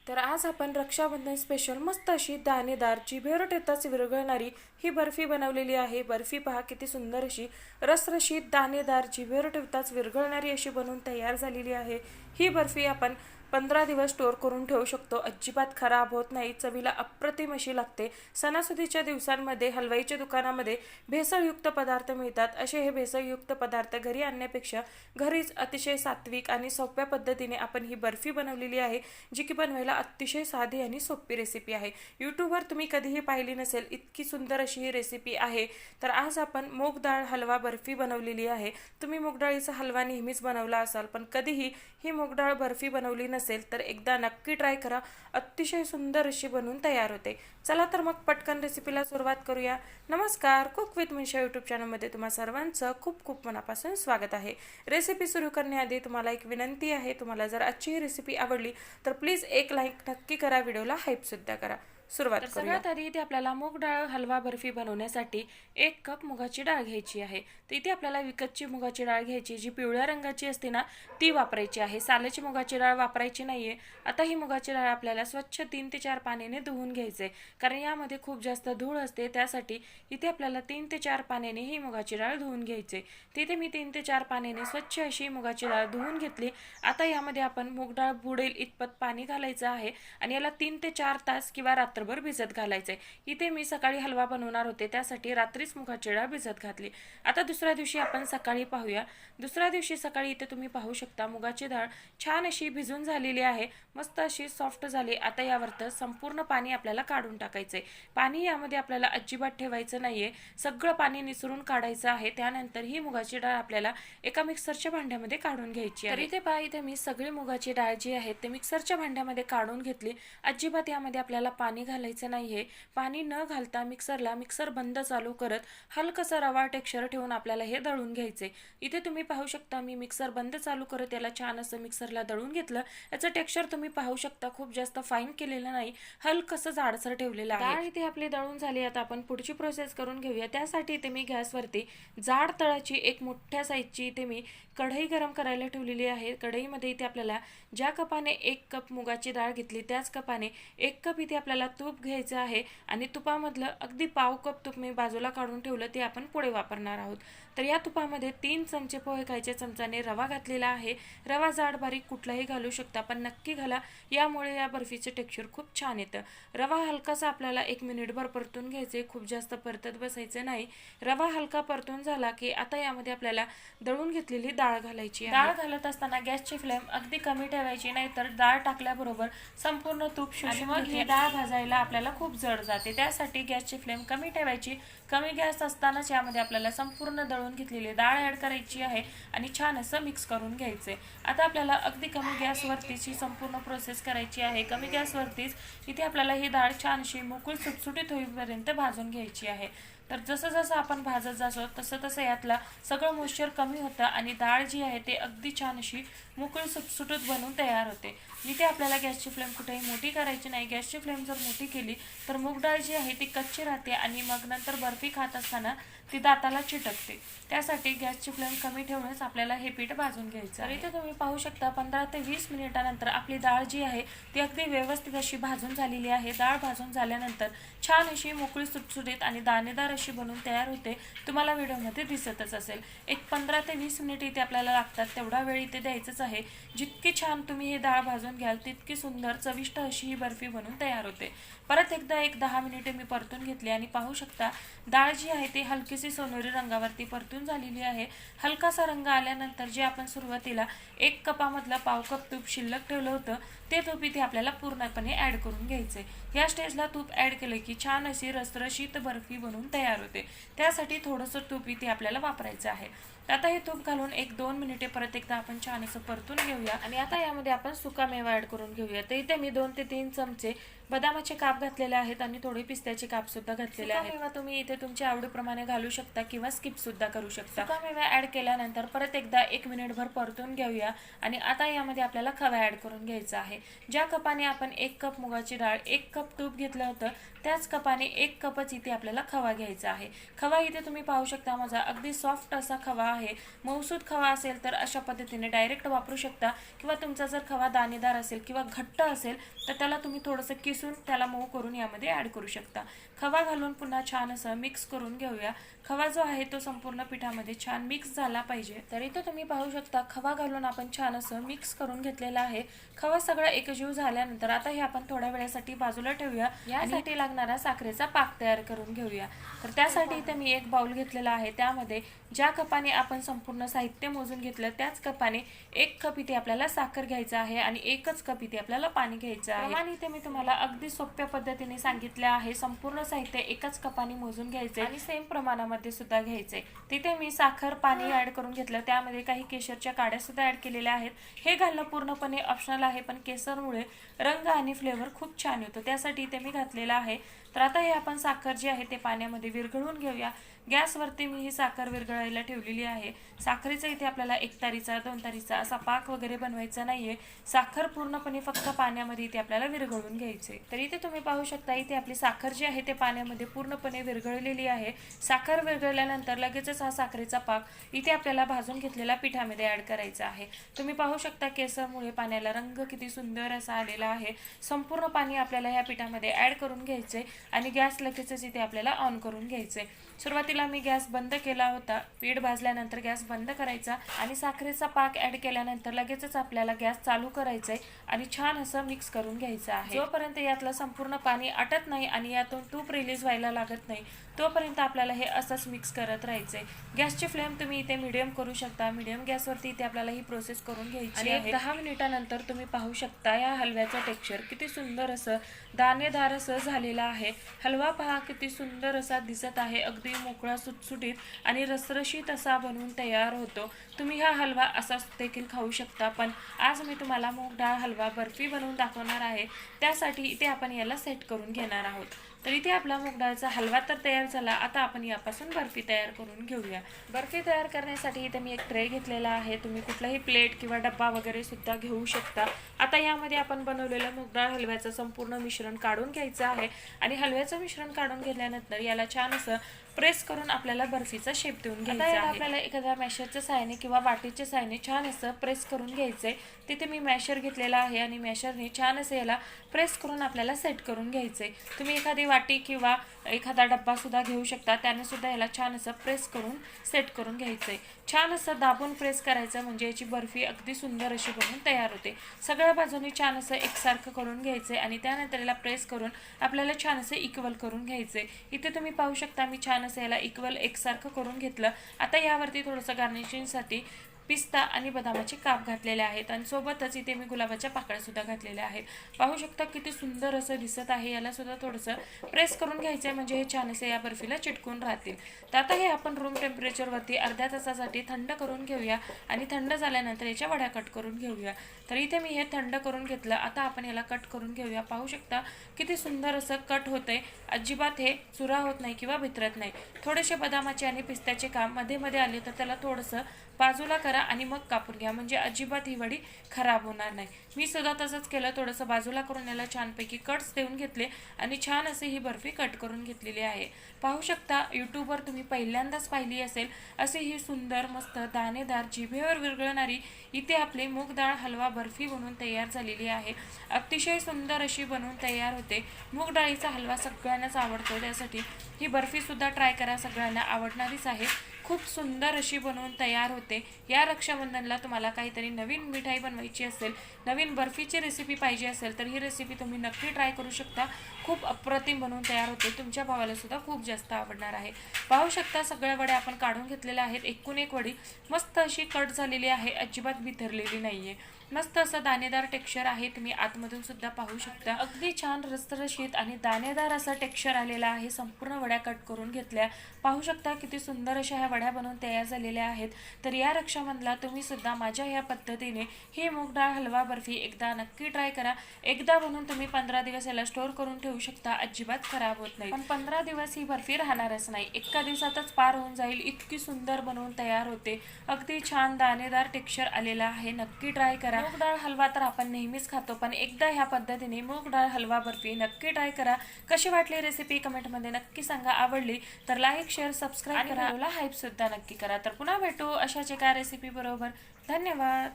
तर आज आपण रक्षाबंधन स्पेशल मस्त अशी दाणेदार जिभेवर येताच विरघळणारी ही बर्फी बनवलेली आहे। बर्फी पहा किती सुंदर अशी रसरशीत दाणेदार जिभेवर येताच विरघळणारी अशी बनवून तयार झालेली आहे। ही बर्फी आपण 15 दिवस स्टोर करून ठेवू शकतो, अजिबात खराब होत नाही, चवीला अप्रतिम अशी लागते। सणासुदीच्या दिवसांमध्ये हलवाईच्या दुकानामध्ये भेसळयुक्त पदार्थ मिळतात, असे हे भेसळयुक्त पदार्थ घरी आणण्यापेक्षा घरीच अतिशय सात्विक आणि सोप्या पद्धतीने आपण ही बर्फी बनवलेली आहे, जी की बनवायला अतिशय साधी आणि सोपी रेसिपी आहे। यूट्यूबवर तुम्ही कधीही पाहिली नसेल इतकी सुंदर अशी ही रेसिपी आहे। तर आज आपण मूग डाळ हलवा बर्फी बनवलेली आहे। तुम्ही मूग डाळीचा हलवा नेहमीच बनवला असाल, पण कधीही ही मूग डाळ बर्फी बनवली नसेल तर एकदा नक्की ट्राय करा, अतिशय सुंदर अशी बनवून तयार होते। चला तर मग पटकन रेसिपीला सुरुवात करूया। नमस्कार, कुक विथ मनीषा यूट्यूब चॅनलमध्ये तुम्हा सर्वांचं खूप खूप मनापासून स्वागत आहे। रेसिपी सुरू करण्याआधी तुम्हाला एक विनंती आहे, तुम्हाला जर आजची ही रेसिपी आवडली तर प्लीज एक लाईक नक्की करा, व्हिडिओला हाईप सुद्धा करा। सुरुवात करूया। सगळ्यात आधी इथे आपल्याला मूग डाळ हलवा बर्फी बनवण्यासाठी 1 कप मुगाची डाळ घ्यायची आहे। तर इथे आपल्याला विकतची मुगाची डाळ घ्यायची, जी पिवळ्या रंगाची असते ना ती वापरायची आहे, साल्याची मुगाची डाळ वापरायची नाहीये। आता ही मुगाची डाळ आपल्याला स्वच्छ 3 ते 4 पाण्याने धुवून घ्यायचे, कारण यामध्ये खूप जास्त धूळ असते, त्यासाठी इथे आपल्याला 3 ते 4 पाण्याने ही मुगाची डाळ धुवून घ्यायचे। तिथे मी 3 ते 4 पाण्याने स्वच्छ अशी मुगाची डाळ धुवून घेतली। आता यामध्ये आपण मूग डाळ बुडेल इतपत पाणी घालायचं आहे आणि याला 3 ते 4 तास किंवा रात्रभर भिजत घालायचे। इथे मी सकाळी हलवा बनवणार होते, त्यासाठी रात्रीच मुगाची डाळ भिजत घातली। आता दुसऱ्या दिवशी आपण सकाळी पाहूया। दुसऱ्या दिवशी सकाळी इथे तुम्ही पाहू शकता मुगाची डाळ छान अशी भिजून झालेली आहे, मस्त अशी सॉफ्ट झाली। आता यावरचं संपूर्ण पाणी आपल्याला काढून टाकायचंय। पाणी यामध्ये आपल्याला अजिबात ठेवायचं नाहीये, सगळं पाणी निसरून काढायचं आहे। त्यानंतर ही मुगाची डाळ आपल्याला एका मिक्सरच्या भांड्यामध्ये काढून घ्यायची आहे। तर इथे पहा, इथे मी सगळी मुगाची डाळ जी आहे ते मिक्सरच्या भांड्यामध्ये काढून घेतली। अजिबात यामध्ये आपल्याला पाणी घालायचं नाहीये। पाणी न घालता मिक्सर बंद चालू करत हलकसा रवा टेक्स्चर ठेवून आपल्याला हे दळून घ्यायचे। इथे तुम्ही पाहू शकता मी मिक्सर बंद चालू करत याला छान असं मिक्सरला दळून घेतलं। याचं टेक्स्चर तुम्ही पाहू शकता, खूप जास्त फाईन केलेलं नाही, हलकसं जाडसर ठेवलेलं आहे। डाळ इथे आपली दळून झाली। आता आपण पुढची प्रोसेस करून घेऊया। त्यासाठी इथे मी गॅसवरती जाड तळाची एक मोठ्या साईजची इथे मी कढई गरम करायला ठेवलेली आहे। कढईमध्ये इथे आपल्याला ज्या कपाने 1 कप मुगाची डाळ घेतली त्याच कपाने 1 कप इथे आपल्याला तूप घ्यायचं आहे आणि तुपामधलं अगदी पाव कप तूप मी बाजूला काढून ठेवलं, ते आपण पुढे वापरणार आहोत। तर या तुपामध्ये 3 चमचे पोहे खायच्या चमचाने रवा घातलेला आहे। रवा जाड बारीक कुठलाही घालू शकता, पण नक्की घाला, यामुळे या बर्फीचे टेक्स्चर खूप छान येतं। रवा हलकासा आपल्याला 1 मिनिटभर परतून घ्यायचे, खूप जास्त परतत बसायचं नाही। रवा हलका परतून झाला की आता यामध्ये आपल्याला दळून घेतलेली डाळ घालायची आहे। डाळ घालत असताना गॅसची फ्लेम अगदी कमी ठेवायची, नाही तर डाळ टाकल्याबरोबर संपूर्ण तूप शोषून मग ही डाळ भाजायला आपल्याला खूप जड जाते। त्यासाठी गॅसची फ्लेम कमी ठेवायची। कमी गॅस असतानाच यामध्ये आपल्याला संपूर्ण दळून घेतलेली डाळ ऍड करायची आहे आणि छान असं मिक्स करून घ्यायचे। आता आपल्याला अगदी कमी गॅसवरतीच ही संपूर्ण प्रोसेस करायची आहे। कमी गॅसवरतीच इथे आपल्याला ही डाळ छान अशी मोकळी सुटसुटीत होईपर्यंत भाजून घ्यायची आहे। तर जसं जसं आपण भाजत जातो तसं तसं यातला सगळं मॉइश्चर कमी होतं आणि डाळ जी आहे ते अगदी छान अशी मोकळी सुटसुटीत बनवून तयार होते। इथे आपल्याला गॅसची फ्लेम कुठेही मोठी करायची नाही। गॅसची फ्लेम जर मोठी केली तर मूग डाळ जी आहे ती कच्ची राहते आणि मग नंतर बर्फी खात असताना ती दाताला चिटकते। त्यासाठी गॅसची फ्लेम कमी ठेवूनच आपल्याला हे पीठ भाजून घ्यायचं आहे। इथे तुम्ही पाहू शकता 15 ते 20 मिनिटानंतर आपली डाळ जी आहे ती अगदी व्यवस्थित अशी भाजून झालेली आहे। डाळ भाजून झाल्यानंतर छान अशी मोकळी सुटसुटीत आणि दाणेदार अशी बनवून तयार होते, तुम्हाला व्हिडिओमध्ये दिसतच असेल। एक 15 ते 20 मिनिट इथे आपल्याला लागतात, तेवढा वेळ इथे द्यायचंच आहे। जितकी छान तुम्ही हे डाळ भाजून घ्याल तितकी सुंदर चविष्ट अशी ही बर्फी बनवून तयार होते। परत एकदा 10 मिनिटे मी परतून घेतली आणि पाहू शकता डाळ जी आहे ती हलकीशी सोनेरी रंगावरती परतून झालेली आहे। हलकासा रंग आल्यानंतर जे आपण सुरुवातीला 1 कपामधला पाव कप तूप शिल्लक ठेवलं होतं ते तूप इथे आपल्याला पूर्णपणे ऍड करून घ्यायचे। या स्टेजला तूप ऍड केलं की छान अशी रसरशीत बर्फी बनवून तयार होते। त्यासाठी थोडंसं तूप इथे आपल्याला वापरायचं आहे। आता हे तूप घालून 1-2 मिनिटे परत एकदा आपण छान असं परतून घेऊया आणि आता यामध्ये आपण सुका मेवा ऍड करून घेऊया। तर इथे मी 2 ते 3 चमचे बदामाचे काप घातलेले आहेत आणि थोडे पिस्त्याचे काप सुद्धा घातलेले आहेत। मेवा तुम्ही इथे तुमच्या आवडीप्रमाणे घालू शकता किंवा स्किप सुद्धा करू शकता। सुका मेवा ऍड केल्यानंतर परत एकदा 1 मिनिटभर परतून घेऊया आणि आता यामध्ये आपल्याला खवा ऍड करून घ्यायचा आहे। ज्या कपाने आपण 1 कप मुगाची डाळ 1 कप तूप घेतलं होतं त्याच कपाने 1 कपच इथे आपल्याला खवा घ्यायचा आहे। खवा इथे तुम्ही पाहू शकता माझा अगदी सॉफ्ट असा खवा आहे. मऊसूद खवा असेल तर अशा पद्धतीने डायरेक्ट वापरू शकता, किंवा तुमचा जर खवा दाणेदार असेल किंवा घट्ट असेल तर त्याला तुम्ही थोडंसं किसून त्याला मऊ करून यामध्ये ॲड करू शकता. खवा घालून पुन्हा छान असं मिक्स करून घेऊया. खवा जो आहे तो संपूर्ण पिठामध्ये छान मिक्स झाला पाहिजे. तर इथे तुम्ही पाहू शकता खवा घालून आपण छान असं मिक्स करून घेतलेला आहे. खवा सगळा एकजीव झाल्यानंतर आता हे आपण थोड्या वेळासाठी बाजूला ठेवूया. यासाठी लागणारा साखरेचा पाक तयार करून घेऊया. तर त्यासाठी इथे मी एक बाउल घेतलेला आहे. त्यामध्ये ज्या कपाने आपण संपूर्ण साहित्य मोजून घेतलं त्याच कपाने 1 कप इथे आपल्याला साखर घ्यायचं आहे आणि 1च कप इथे आपल्याला पाणी घ्यायचं आहे. आणि इथे मी तुम्हाला अगदी सोप्या पद्धतीने सांगितले आहे. संपूर्ण साहित्य एकाच कपाने मोजून घ्यायचे आणि सेम प्रमाणामध्ये सुद्धा घ्यायचे. तिथे मी साखर पाणी ऍड करून घेतलं. त्यामध्ये काही केशरच्या काड्या सुद्धा ऍड केलेल्या आहेत. हे घालणं पूर्णपणे ऑप्शनल आहे, पण केसरमुळे रंग आणि फ्लेवर खूप छान येतो, त्यासाठी इथे मी घातलेला आहे. तर आता हे आपण साखर जी आहे ते पाण्यामध्ये विरघळून घेऊया. गॅसवरती मी ही साखर विरघळायला ठेवलेली आहे. साखरेचा इथे आपल्याला 1 तारीचा 2 तारीचा असा पाक वगैरे बनवायचा नाहीये. साखर पूर्णपणे फक्त पाण्यामध्ये इथे आपल्याला विरघळून घ्यायचे. तर इथे तुम्ही पाहू शकता इथे आपली साखर जी आहे ते पाण्यामध्ये पूर्णपणे विरघळलेली आहे. साखर विरघळल्यानंतर लगेचच हा साखरेचा पाक इथे आपल्याला भाजून घेतलेल्या पिठामध्ये ऍड करायचा आहे. तुम्ही पाहू शकता केसरमुळे पाण्याला रंग किती सुंदर असा आलेला आहे. संपूर्ण पाणी आपल्याला या पिठामध्ये ऍड करून घ्यायचे आणि गॅस लगेचच इथे आपल्याला ऑन करून घ्यायचे. सुरुवातीला मी गॅस बंद केला होता. पीठ भाजल्यानंतर गॅस बंद करायचा आणि साखरेचा पाक ऍड केल्यानंतर लगेचच आपल्याला गॅस चालू करायचा आहे आणि छान असं मिक्स करून घ्यायचं आहे. जोपर्यंत यातलं संपूर्ण पाणी आटत नाही आणि यातून तूप रिलीज व्हायला लागत नाही तोपर्यंत आपल्याला हे असंच मिक्स करत राहायचंय. गॅसची फ्लेम तुम्ही इथे मीडियम करू शकता. मीडियम गॅसवरती इथे आपल्याला ही प्रोसेस करून घ्यायची आहे. 10 मिनिटानंतर तुम्ही पाहू शकता या हलव्याचं टेक्स्चर किती सुंदर असं दाणेदार असं झालेलं आहे. हलवा पहा किती सुंदर असा दिसत आहे. अगदी मोकळा सुटसुटीत आणि रसरशीत असा बनवून तयार होतो. तुम्ही हा हलवा असाच देखील खाऊ शकता, पण आज मी तुम्हाला मूग डाळ हलवा बर्फी बनवून दाखवणार आहे. त्यासाठी इथे आपण याला सेट करून घेणार आहोत. तर इथे आपला मूग डाळचा हलवा तर तयार झाला. आता आपण यापासून बर्फी तयार करून घेऊया. बर्फी तयार करण्यासाठी इथे मी एक ट्रे घेतलेला आहे. तुम्ही कुठलाही प्लेट किंवा डब्बा वगैरे सुद्धा घेऊ शकता. आता यामध्ये आपण बनवलेलं मूग डाळ हलव्याचं संपूर्ण मिश्रण काढून घ्यायचं आहे आणि हलव्याचं मिश्रण काढून घेतल्यानंतर याला छान असं प्रेस करून आपल्याला बर्फीचा शेप देऊन घ्यायचा आहे. आपल्याला एखाद्या मॅशरच्या साहाय्याने किंवा वाटीच्या साहाय्याने छान असं प्रेस करून घ्यायचंय. तिथे मी मॅशर घेतलेला आहे आणि मॅशरने छान असं याला प्रेस करून आपल्याला सेट करून घ्यायचंय. तुम्ही एखादी वाटी किंवा एखादा डब्बा सुद्धा घेऊ शकता. त्याने सुद्धा याला छान असं प्रेस करून सेट करून घ्यायचंय. छान असं दाबून प्रेस करायचं म्हणजे याची बर्फी अगदी सुंदर अशी बनवून तयार होते. सगळ्या बाजूनी छान असं एकसारखं करून घ्यायचंय आणि त्यानंतर याला प्रेस करून आपल्याला छान असं इक्वल करून घ्यायचंय. इथे तुम्ही पाहू शकता मी छान असं याला इक्वल एकसारखं करून घेतलं. आता यावरती थोडंसं गार्निशिंगसाठी पिस्ता आणि बदामाचे काप घातलेले आहेत आणि सोबतच इथे मी गुलाबाच्या पाकळ्या सुद्धा घातलेल्या आहेत. पाहू शकता किती सुंदर असं दिसत आहे. याला सुद्धा थोडंसं प्रेस करून घ्यायचं आहे म्हणजे हे छान असे या बर्फीला चिटकून राहतील. तर आता हे आपण रूम टेम्परेचरवरती अर्ध्या तासासाठी थंड करून घेऊया आणि थंड झाल्यानंतर याच्या वड्या कट करून घेऊया. तर इथे मी हे थंड करून घेतलं. आता आपण याला कट करून घेऊया. पाहू शकता किती सुंदर असं कट होतंय. अजिबात हे चुरा होत नाही किंवा भितरत नाही. थोडेसे बदामाचे आणि पिस्त्याचे काप मध्ये मध्ये आले तर त्याला थोडंसं बाजूला करा आणि मग कापून घ्या म्हणजे अजिबात ही वडी खराब होणार नाही. मी सुद्धा तसंच केलं. थोडंसं बाजूला करून याला छानपैकी कट्स देऊन घेतले आणि छान असे ही बर्फी कट करून घेतलेली आहे. पाहू शकता यूट्यूबवर तुम्ही पहिल्यांदाच पाहिली असेल अशी ही सुंदर मस्त दाणेदार जिभेवर विरघळणारी इथे आपली मूग डाळ हलवा बर्फी बनवून तयार झालेली आहे. अतिशय सुंदर अशी बनवून तयार होते. मूग डाळीचा हलवा सगळ्यांनाच आवडतो, त्यासाठी ही बर्फी सुद्धा ट्राय करा. सगळ्यांना आवडणारीच आहे. खूप सुंदर अशी बनवून तयार होते. या रक्षाबंधनला तुम्हाला काहीतरी नवीन मिठाई बनवायची असेल, नवीन बर्फीची रेसिपी पाहिजे असेल तर ही रेसिपी तुम्ही नक्की ट्राय करू शकता. खूप अप्रतिम बनवून तयार होते. तुमच्या भावाला सुद्धा खूप जास्त आवडणार आहे. पाहू शकता सगळ्या वड्या आपण काढून घेतलेल्या आहेत. एकूण एक वडी मस्त अशी कट झालेली आहे, अजिबात बिथरलेली नाहीये. मस्त असं दाणेदार टेक्स्चर आहे. तुम्ही आतमधून सुद्धा पाहू शकता अगदी छान रसरशीत आणि दाणेदार असं टेक्स्चर आलेलं आहे. संपूर्ण वड्या कट करून घेतल्या. पाहू शकता किती सुंदर अशा ह्या वड्या बनवून तयार झालेल्या आहेत. तर या रक्षाबंधनला तुम्ही सुद्धा माझ्या या पद्धतीने ही मूग डाळ हलवा बर्फी एकदा नक्की ट्राय करा. एकदा बनवून तुम्ही 15 दिवस याला स्टोर करून ठेवू शकता, अजिबात खराब होत नाही. पण 15 दिवस ही बर्फी राहणारच नाही, एका दिवसातच पार होऊन जाईल. इतकी सुंदर बनवून तयार होते. अगदी छान दाणेदार टेक्स्चर आलेला आहे. नक्की ट्राय करा. करा। मूग डाळ हलवा तर आपण नेहमीच खातो, पण एकदा ह्या पद्धतीने मूग डाळ हलवा बर्फी नक्की ट्राय करा। कशी वाटली रेसिपी कमेंटमध्ये नक्की सांगा। आवडली तर लाईक शेअर सबस्क्राईब करा, हाईप सुद्धा नक्की करा। तर पुन्हा भेटू अशाच एका रेसिपी बरोबर। धन्यवाद।